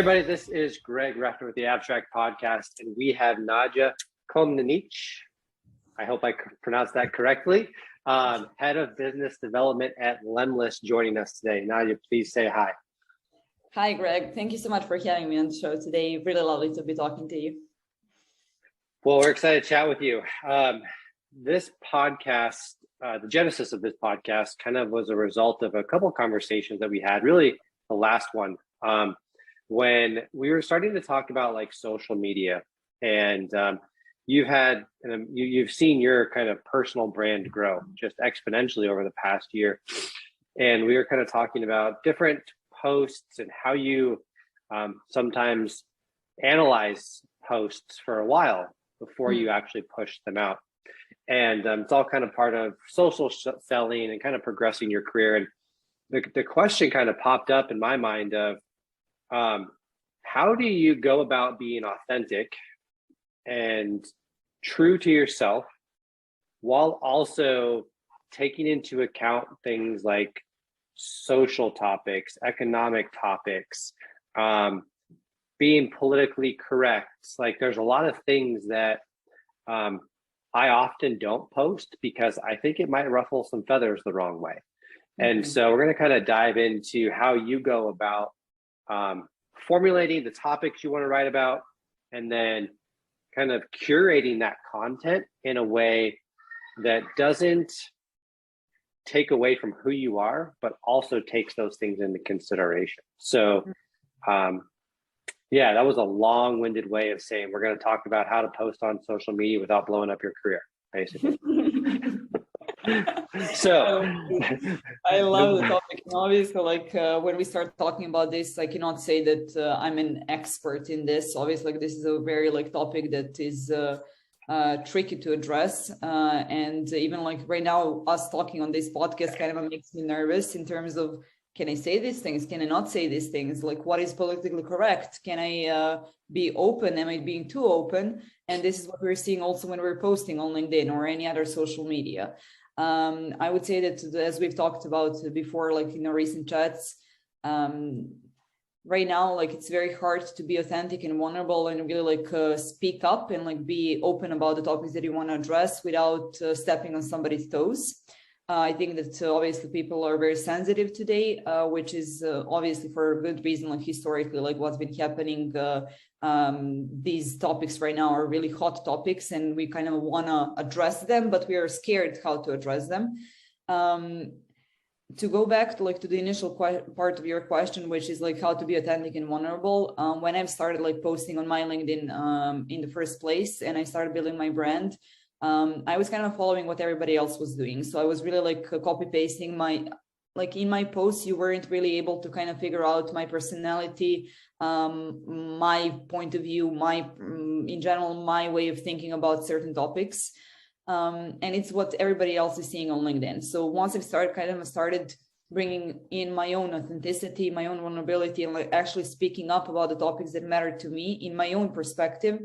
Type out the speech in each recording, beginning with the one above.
everybody, this is Greg Reffner with the Abstract Podcast, and we have Nadja Komnenich. I hope I pronounced that correctly. Head of Business Development at Lemlist joining us today. Nadja, please say hi. Hi, Greg. Thank you so much for having me on the show today. Really lovely to be talking to you. Well, we're excited to chat with you. This podcast, the genesis of this podcast kind of was a result of a couple of conversations that we had, really the last one, when we were starting to talk about like social media, and you've seen your kind of personal brand grow just exponentially over the past year. And we were kind of talking about different posts and how you sometimes analyze posts for a while before you actually push them out. And it's all kind of part of social selling and kind of progressing your career. And the question kind of popped up in my mind of how do you go about being authentic and true to yourself while also taking into account things like social topics, economic topics, being politically correct. Like there's a lot of things that I often don't post because I think it might ruffle some feathers the wrong way. And so we're going to kind of dive into how you go about formulating the topics you want to write about, and then kind of curating that content in a way that doesn't take away from who you are, but also takes those things into consideration. So yeah, that was a long-winded way of saying we're going to talk about how to post on social media without blowing up your career, basically. So I love the topic. And obviously, like when we start talking about this, I cannot say that I'm an expert in this. Obviously, like, this is a very like topic that is tricky to address. And even like right now, us talking on this podcast kind of makes me nervous in terms of, can I say these things? Can I not say these things? Like, what is politically correct? Can I be open? Am I being too open? And this is what we're seeing also when we're posting on LinkedIn or any other social media. I would say that, as we've talked about before, like in our recent chats, right now, like it's very hard to be authentic and vulnerable and really like speak up and like be open about the topics that you want to address without stepping on somebody's toes. I think that obviously people are very sensitive today, which is obviously for a good reason. Like historically, like what's been happening, these topics right now are really hot topics, and we kind of want to address them, but we are scared how to address them. To go back to like to the initial part of your question, which is like how to be authentic and vulnerable. When I started like posting on my LinkedIn in the first place, and I started building my brand, I was kind of following what everybody else was doing. So I was really like copy pasting like in my posts, you weren't really able to kind of figure out my personality, my point of view, in general, my way of thinking about certain topics. And it's what everybody else is seeing on LinkedIn. So once I started bringing in my own authenticity, my own vulnerability, and like actually speaking up about the topics that matter to me in my own perspective,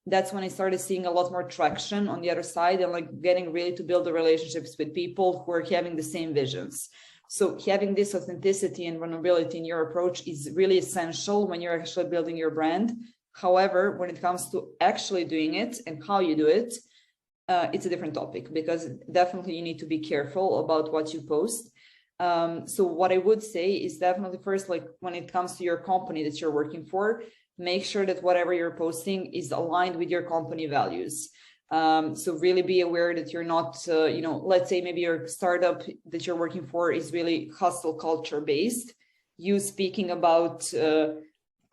that's when I started seeing a lot more traction on the other side and like getting really to build the relationships with people who are having the same visions. So having this authenticity and vulnerability in your approach is really essential when you're actually building your brand. However, when it comes to actually doing it and how you do it, it's a different topic, because definitely you need to be careful about what you post. So what I would say is definitely first, like when it comes to your company that you're working for, make sure that whatever you're posting is aligned with your company values. So really be aware that you're not, let's say maybe your startup that you're working for is really hustle culture based. You speaking about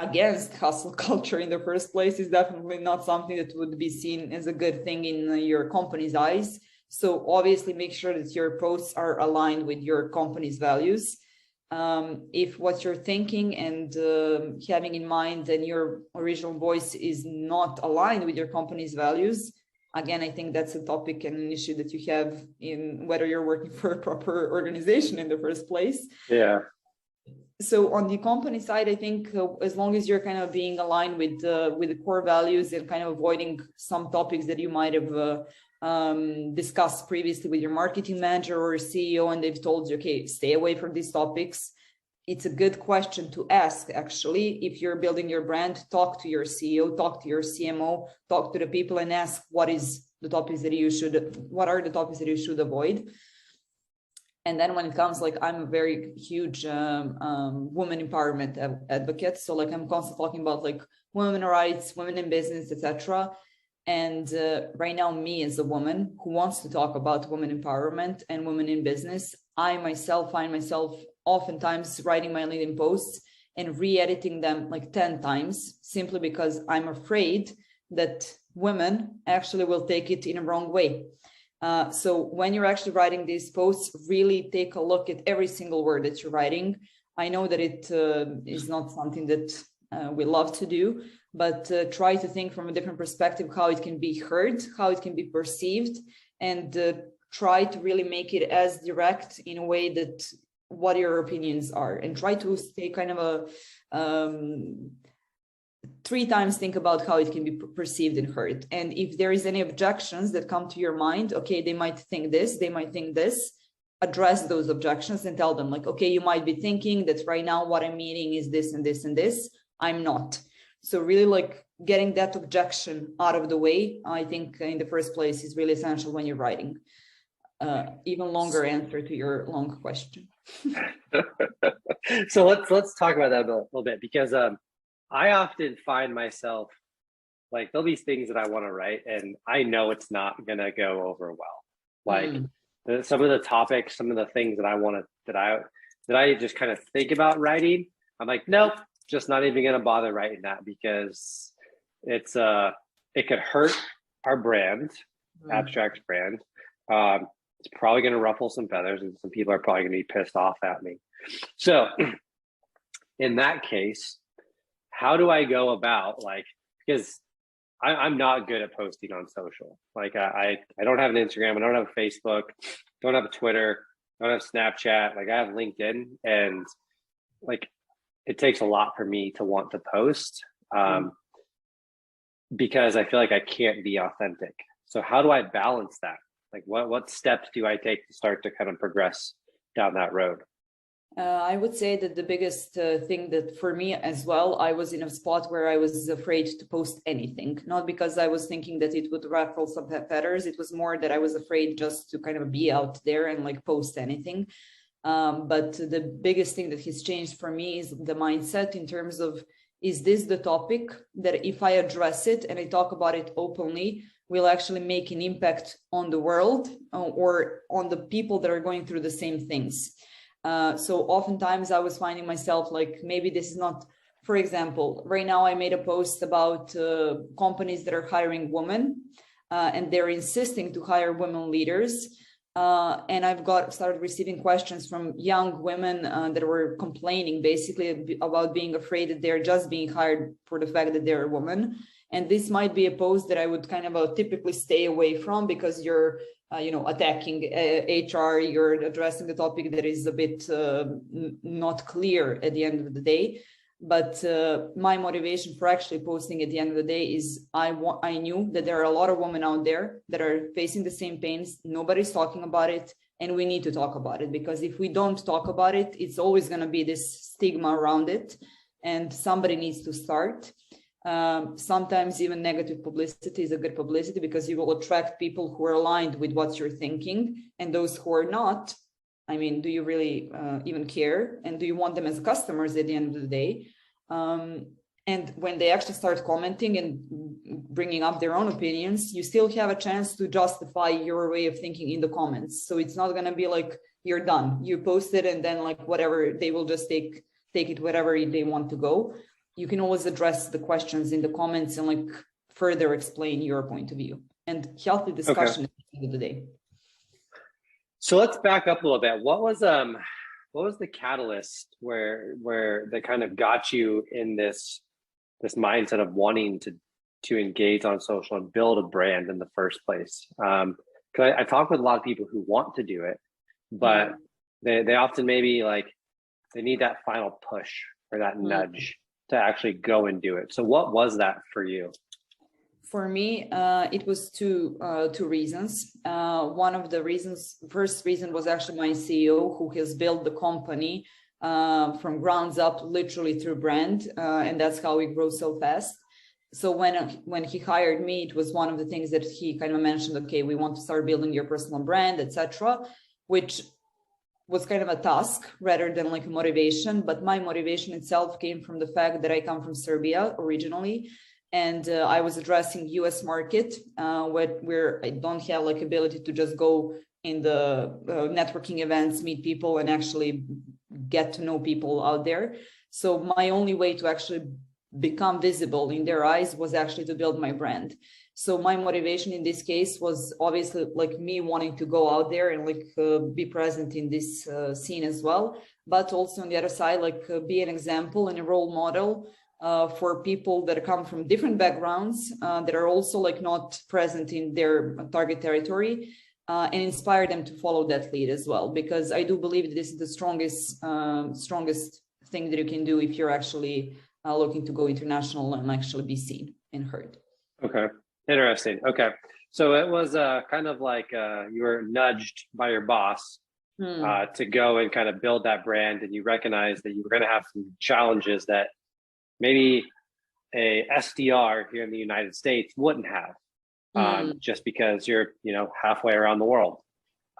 against hustle culture in the first place is definitely not something that would be seen as a good thing in your company's eyes. So obviously make sure that your posts are aligned with your company's values. If what you're thinking and having in mind and your original voice is not aligned with your company's values, again, I think that's a topic and an issue that you have in whether you're working for a proper organization in the first place. Yeah. So on the company side, I think as long as you're kind of being aligned with the core values and kind of avoiding some topics that you might have discussed previously with your marketing manager or CEO, and they've told you, okay, stay away from these topics. it's a good question to ask, actually. If you're building your brand, talk to your CEO, talk to your CMO, talk to the people and ask what are the topics that you should avoid. And then when it comes, like, I'm a very huge women empowerment advocate. So like I'm constantly talking about like women rights, women in business, etc. And right now, me as a woman who wants to talk about women empowerment and women in business, I myself find myself oftentimes writing my LinkedIn posts and re-editing them like 10 times, simply because I'm afraid that women actually will take it in a wrong way. So when you're actually writing these posts, really take a look at every single word that you're writing. I know that it is not something that we love to do, but try to think from a different perspective, how it can be heard, how it can be perceived, and try to really make it as direct in a way that what your opinions are, and try to stay kind of a 3 times think about how it can be perceived and heard. And if there is any objections that come to your mind, okay, they might think this, they might think this, address those objections and tell them like, okay, you might be thinking that right now what I'm meaning is this and this and this, I'm not. So really like getting that objection out of the way, I think in the first place is really essential when you're writing. Even longer answer to your long question. So let's talk about that a little bit, because I often find myself like, there'll be things that I want to write and I know it's not gonna go over well. Like some of the topics, some of the things that I want to that I just kind of think about writing, I'm like, nope, just not even gonna bother writing that, because it's it could hurt our brand, Abstract's brand. It's probably gonna ruffle some feathers and some people are probably gonna be pissed off at me. So in that case, how do I go about, like, because I'm not good at posting on social. Like I don't have an Instagram, I don't have a Facebook, don't have a Twitter, don't have Snapchat. Like I have LinkedIn, and like it takes a lot for me to want to post because I feel like I can't be authentic. So how do I balance that? Like what steps do I take to start to kind of progress down that road? I would say that the biggest thing that for me as well, I was in a spot where I was afraid to post anything, not because I was thinking that it would ruffle some feathers. It was more that I was afraid just to kind of be out there and like post anything. But the biggest thing that has changed for me is the mindset in terms of, is this the topic that if I address it and I talk about it openly, will actually make an impact on the world or on the people that are going through the same things? So oftentimes I was finding myself like, maybe this is not, for example, right now I made a post about companies that are hiring women and they're insisting to hire women leaders. And I've started receiving questions from young women that were complaining basically about being afraid that they're just being hired for the fact that they're a woman. And this might be a post that I would kind of typically stay away from, because you're attacking HR, you're addressing the topic that is a bit not clear at the end of the day. But my motivation for actually posting at the end of the day is I knew that there are a lot of women out there that are facing the same pains. Nobody's talking about it, and we need to talk about it, because if we don't talk about it, it's always going to be this stigma around it, and somebody needs to start. Sometimes even negative publicity is a good publicity, because you will attract people who are aligned with what you're thinking, and those who are not, I mean, do you really even care? And do you want them as customers at the end of the day? And when they actually start commenting and bringing up their own opinions, you still have a chance to justify your way of thinking in the comments. So it's not going to be like you're done, you posted, and then like whatever, they will just take it wherever they want to go. You can always address the questions in the comments and like further explain your point of view, and healthy discussion at the end of the day. So let's back up a little bit. What was the catalyst where that kind of got you in this mindset of wanting to engage on social and build a brand in the first place? Because I talk with a lot of people who want to do it, but they often maybe like they need that final push or that nudge to actually go and do it. So what was that for you? For me, it was two reasons. One of the reasons, first reason was actually my CEO, who has built the company from grounds up, literally through brand, and that's how we grow so fast. So when he hired me, it was one of the things that he kind of mentioned, okay, we want to start building your personal brand, etc., which was kind of a task rather than like a motivation. But my motivation itself came from the fact that I come from Serbia originally, and I was addressing US market, where I don't have like ability to just go in the networking events, meet people, and actually get to know people out there. So my only way to actually become visible in their eyes was actually to build my brand. So my motivation in this case was obviously like me wanting to go out there and like be present in this scene as well, but also on the other side, like be an example and a role model for people that come from different backgrounds that are also like not present in their target territory, and inspire them to follow that lead as well. Because I do believe that this is the strongest thing that you can do if you're actually looking to go international and actually be seen and heard. Okay, interesting. Okay, so it was kind of like you were nudged by your boss to go and kind of build that brand, and you recognize that you were going to have some challenges that maybe a SDR here in the United States wouldn't have, just because you're halfway around the world.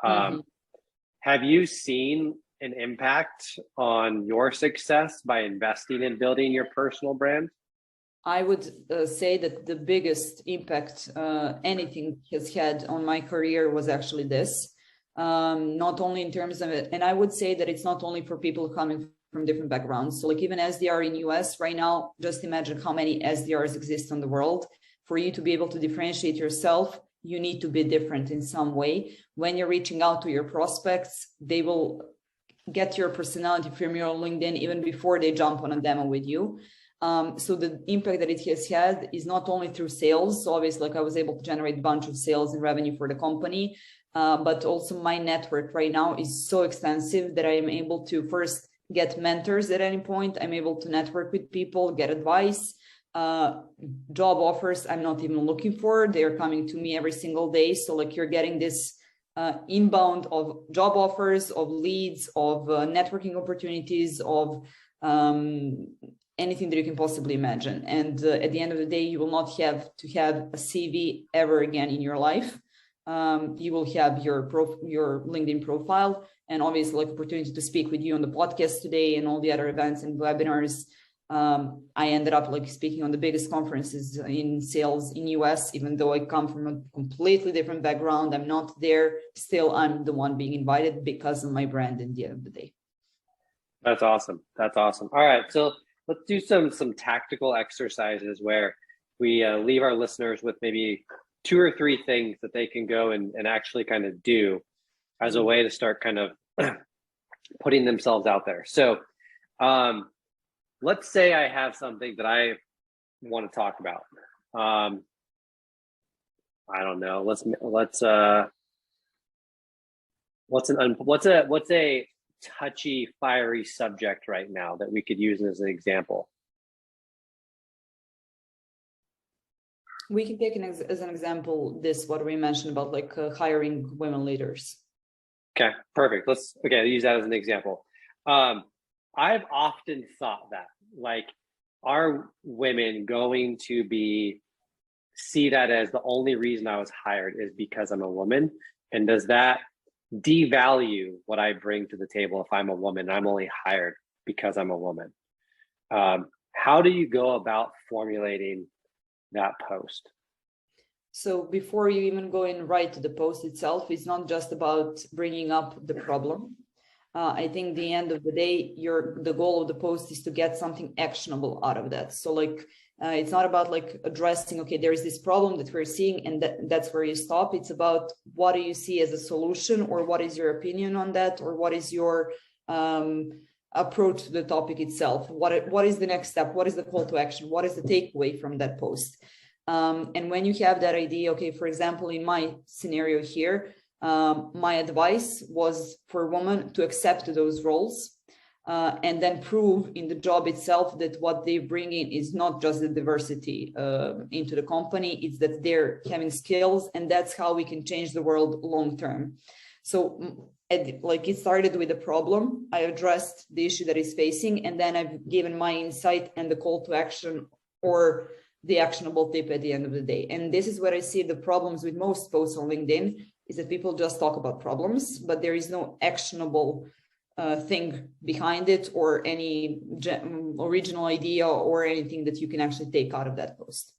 Have you seen an impact on your success by investing in building your personal brand? I would say that the biggest impact anything has had on my career was actually this, not only in terms of it. And I would say that it's not only for people coming from different backgrounds. So like even SDR in US right now, just imagine how many SDRs exist in the world. For you to be able to differentiate yourself, you need to be different in some way. When you're reaching out to your prospects, they will get your personality from your LinkedIn even before they jump on a demo with you. So the impact that it has had is not only through sales. So obviously, like I was able to generate a bunch of sales and revenue for the company, but also my network right now is so extensive that I am able to first get mentors at any point. I'm able to network with people, get advice, job offers I'm not even looking for. They're coming to me every single day. So like you're getting this inbound of job offers, of leads, of networking opportunities, of anything that you can possibly imagine. And at the end of the day, you will not have to have a CV ever again in your life. You will have your LinkedIn profile, and obviously like opportunity to speak with you on the podcast today and all the other events and webinars. I ended up like speaking on the biggest conferences in sales in US, even though I come from a completely different background. I'm not there. Still, I'm the one being invited because of my brand at the end of the day. That's awesome. That's awesome. All right. So let's do some tactical exercises where we leave our listeners with maybe 2 or 3 things that they can go and actually kind of do as a way to start kind of putting themselves out there. So let's say I have something that I want to talk about. I don't know. What's a touchy, fiery subject right now that we could use as an example? We can take as an example what we mentioned about like hiring women leaders. Okay, perfect. Let's use that as an example. I've often thought that, like, are women going to see that as the only reason I was hired is because I'm a woman? And does that devalue what I bring to the table if I'm a woman? I'm only hired because I'm a woman. How do you go about formulating that post? So before you even go in right to the post itself, it's not just about bringing up the problem. I think the end of the day, the goal of the post is to get something actionable out of that. So like, it's not about like addressing, okay, there is this problem that we're seeing and that's where you stop. It's about what do you see as a solution, or what is your opinion on that, or what is your approach to the topic itself? What is the next step? What is the call to action? What is the takeaway from that post? And when you have that idea, okay, for example, in my scenario here, my advice was for women to accept those roles and then prove in the job itself that what they bring in is not just the diversity into the company, it's that they're having skills, and that's how we can change the world long term. So like it started with a problem. I addressed the issue that is facing, and then I've given my insight and the call to action or the actionable tip at the end of the day. And this is where I see the problems with most posts on LinkedIn, is that people just talk about problems, but there is no actionable thing behind it, or any original idea or anything that you can actually take out of that post.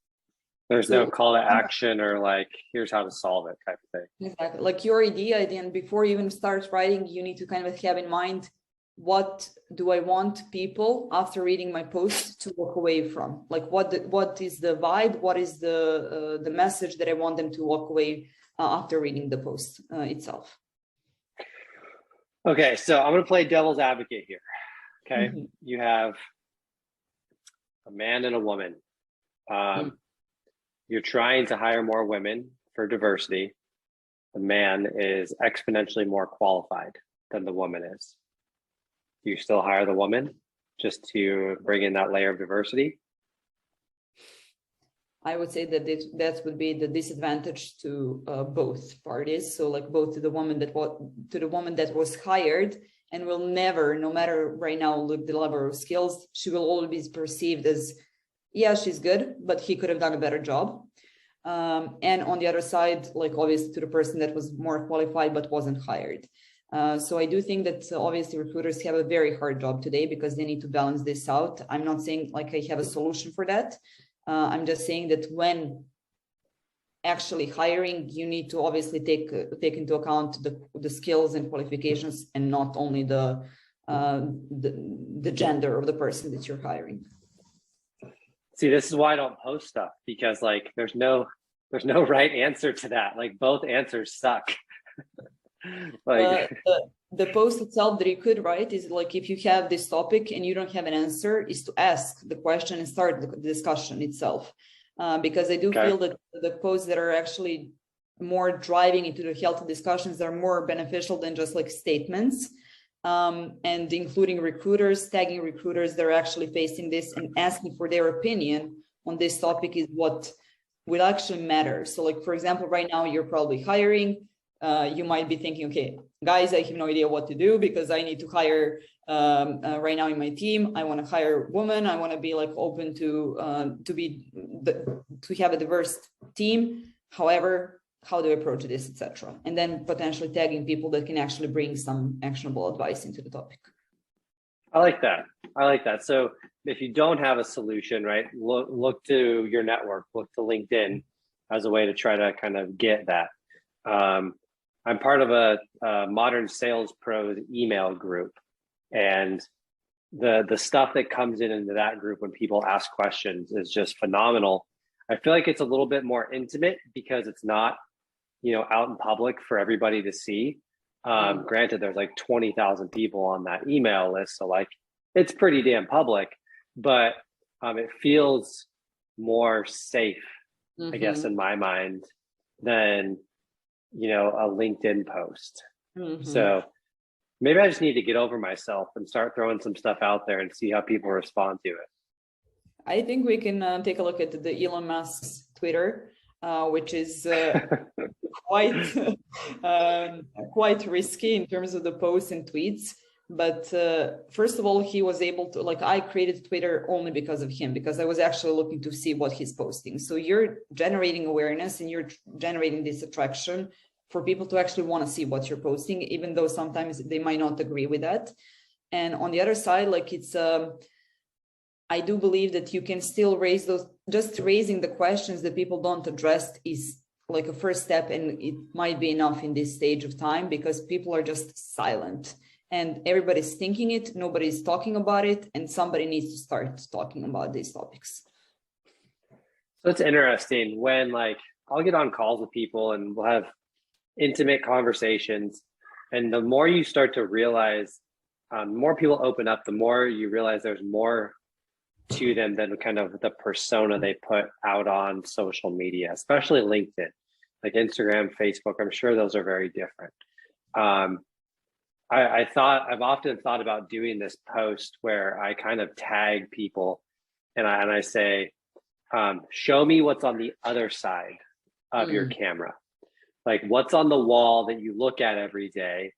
There's no call to action or like, here's how to solve it type of thing. Exactly. Like your idea at the end, before you even start writing, you need to kind of have in mind, what do I want people after reading my post to walk away from? Like what is the vibe? What is the message that I want them to walk away after reading the post itself? Okay, so I'm going to play devil's advocate here. Okay, you have a man and a woman. You're trying to hire more women for diversity. The man is exponentially more qualified than the woman is. Do you still hire the woman just to bring in that layer of diversity? I would say that that would be the disadvantage to both parties. So like both to the woman that was hired, and will never, no matter right now, look the level of skills, she will always be perceived as, yeah, she's good, but he could have done a better job. And on the other side, like obviously to the person that was more qualified but wasn't hired. So I do think that obviously recruiters have a very hard job today, because they need to balance this out. I'm not saying like I have a solution for that. I'm just saying that when actually hiring, you need to obviously take into account the skills and qualifications, and not only the gender of the person that you're hiring. See, this is why I don't post stuff, because like there's no right answer to that. Like both answers suck. Like the post itself that you could write is like, if you have this topic and you don't have an answer, is to ask the question and start the discussion itself. Because I do feel that the posts that are actually more driving into the healthy discussions are more beneficial than just like statements. And including recruiters, tagging recruiters that are actually facing this and asking for their opinion on this topic is what will actually matter. So like, for example, right now you're probably hiring. You might be thinking, okay, guys, I have no idea what to do, because I need to hire right now in my team. I want to hire a woman. I want to be like open to have a diverse team. However, how do I approach this, etc. And then potentially tagging people that can actually bring some actionable advice into the topic. I like that. So if you don't have a solution, right, look to your network, look to LinkedIn as a way to try to kind of get that. I'm part of a Modern Sales Pros email group, and the stuff that comes into that group when people ask questions is just phenomenal. I feel like it's a little bit more intimate because it's not, out in public for everybody to see. Granted, there's like 20,000 people on that email list, so like it's pretty damn public, but it feels more safe, I guess, in my mind, than a LinkedIn post. So maybe I just need to get over myself and start throwing some stuff out there and see how people respond to it. I think we can take a look at the Elon Musk's Twitter, which is quite risky in terms of the posts and tweets. But first of all, he was able to, like, I created Twitter only because of him, because I was actually looking to see what he's posting. So you're generating awareness and you're generating this attraction for people to actually want to see what you're posting, even though sometimes they might not agree with that. And on the other side, like I do believe that you can still raise those, just raising the questions that people don't address is like a first step, and it might be enough in this stage of time, because people are just silent and everybody's thinking it, nobody's talking about it, and somebody needs to start talking about these topics. So it's interesting when, like, I'll get on calls with people and we'll have intimate conversations, and the more you start to realize, the more people open up, the more you realize there's more to them than kind of the persona they put out on social media, especially LinkedIn, like Instagram, Facebook. I'm sure those are very different. I've often thought about doing this post where I kind of tag people and I say, show me what's on the other side of your camera. Like, what's on the wall that you look at every day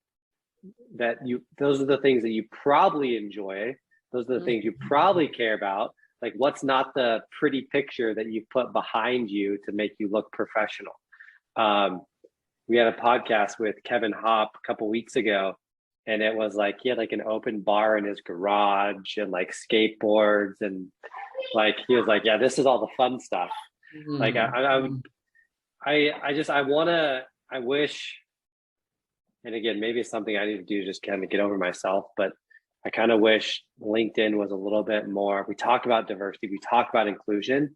those are the things that you probably enjoy. Those are the things you probably care about. Like, what's not the pretty picture that you put behind you to make you look professional? We had a podcast with Kevin Hop a couple weeks ago, and it was like he had like an open bar in his garage and like skateboards, and like he was like, yeah, this is all the fun stuff. Like I wish, and again, maybe it's something I need to do, just kind of get over myself, but I kind of wish LinkedIn was a little bit more, we talk about diversity, we talk about inclusion,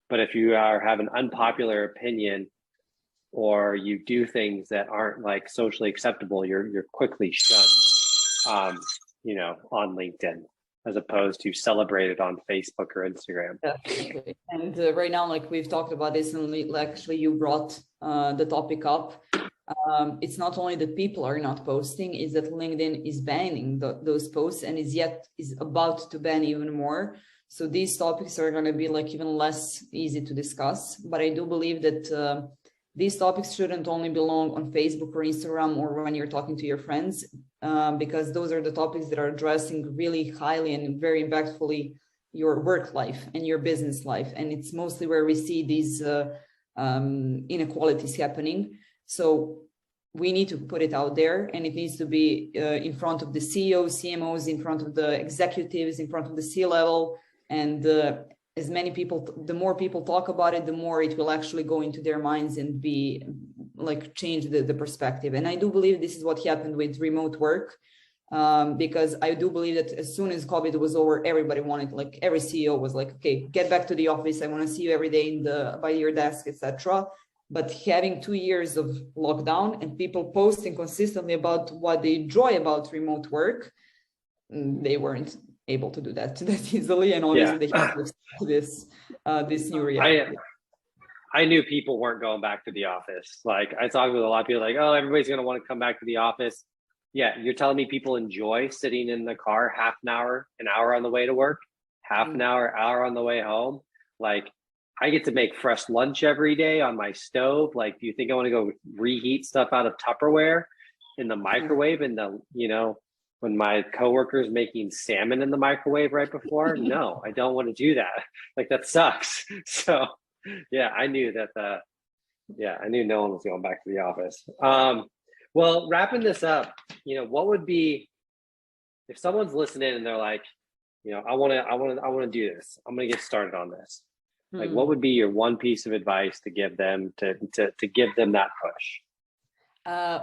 but if you have an unpopular opinion or you do things that aren't like socially acceptable, you're quickly shunned, on LinkedIn, as opposed to celebrated on Facebook or Instagram. Definitely. And right now, like we've talked about this, and actually you brought the topic up. It's not only that people are not posting, is that LinkedIn is banning those posts and is about to ban even more. So these topics are going to be like even less easy to discuss. But I do believe that these topics shouldn't only belong on Facebook or Instagram or when you're talking to your friends, because those are the topics that are addressing really highly and very impactfully your work life and your business life. And it's mostly where we see these inequalities happening. So we need to put it out there, and it needs to be in front of the CEOs, CMOs, in front of the executives, in front of the C-level. And as many people, the more people talk about it, the more it will actually go into their minds and be like change the perspective. And I do believe this is what happened with remote work, because I do believe that as soon as COVID was over, everybody wanted, like every CEO was like, okay, get back to the office. I want to see you every day by your desk, etc. But having 2 years of lockdown and people posting consistently about what they enjoy about remote work, they weren't able to do that easily, and obviously they have to this new reality. I knew people weren't going back to the office. Like I talked with a lot of people like, oh, everybody's going to want to come back to the office. Yeah, you're telling me people enjoy sitting in the car half an hour on the way to work, half an hour on the way home. Like I get to make fresh lunch every day on my stove. Like, do you think I want to go reheat stuff out of Tupperware in the microwave and when my coworker's making salmon in the microwave right before? No, I don't want to do that. Like that sucks. So yeah, I knew that I knew no one was going back to the office. Well, wrapping this up, what would be, if someone's listening and they're like, I want to do this. I'm going to get started on this. Like, what would be your one piece of advice to give them to give them that push?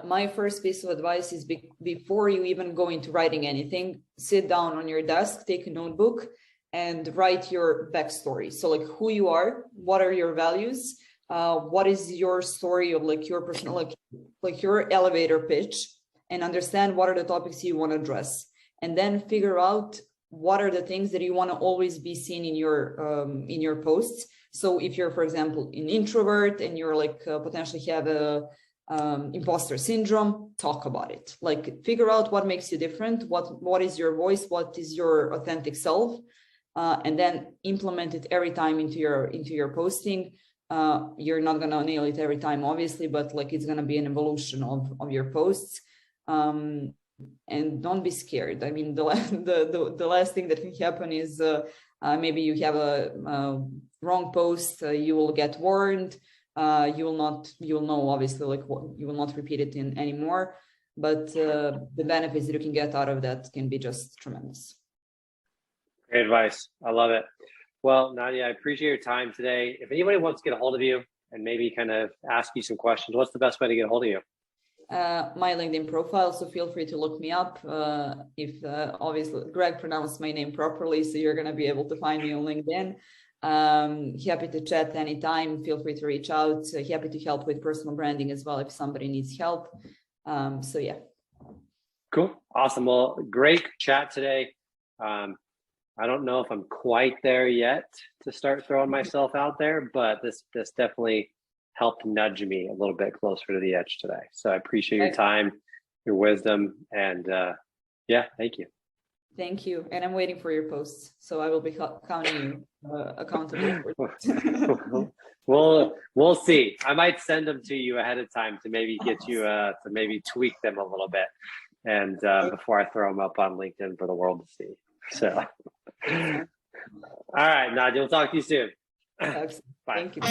My first piece of advice is before you even go into writing anything, sit down on your desk, take a notebook and write your backstory. So like who you are, what are your values, what is your story of like your personal, like your elevator pitch, and understand what are the topics you want to address. And then figure out what are the things that you want to always be seen in your posts. So if you're, for example, an introvert and you're like potentially have a imposter syndrome, talk about it. Like figure out what makes you different, what is your voice, what is your authentic self, and then implement it every time into your posting. You're not gonna nail it every time, obviously, but like it's gonna be an evolution of your posts. And don't be scared. I mean, the last thing that can happen is maybe you have a wrong post, you will get warned. You'll know obviously like you will not repeat it anymore, but the benefits that you can get out of that can be just tremendous. Great advice. I love it. Well, Nadia, I appreciate your time today. If anybody wants to get a hold of you and maybe kind of ask you some questions, what's the best way to get a hold of you? My LinkedIn profile, so feel free to look me up. If obviously Greg pronounced my name properly, so you're going to be able to find me on LinkedIn. Happy to chat anytime. Feel free to reach out. Happy to help with personal branding as well if somebody needs help. So yeah. Cool. Awesome. Well, great chat today. I don't know if I'm quite there yet to start throwing myself out there, but this definitely helped nudge me a little bit closer to the edge today. So I appreciate your time, your wisdom, and thank you. Thank you. And I'm waiting for your posts. So I will be counting you accountable for We'll see. I might send them to you ahead of time to maybe get you to maybe tweak them a little bit. and before I throw them up on LinkedIn for the world to see. So, all right, Nadia, we'll talk to you soon. Bye. Thank you.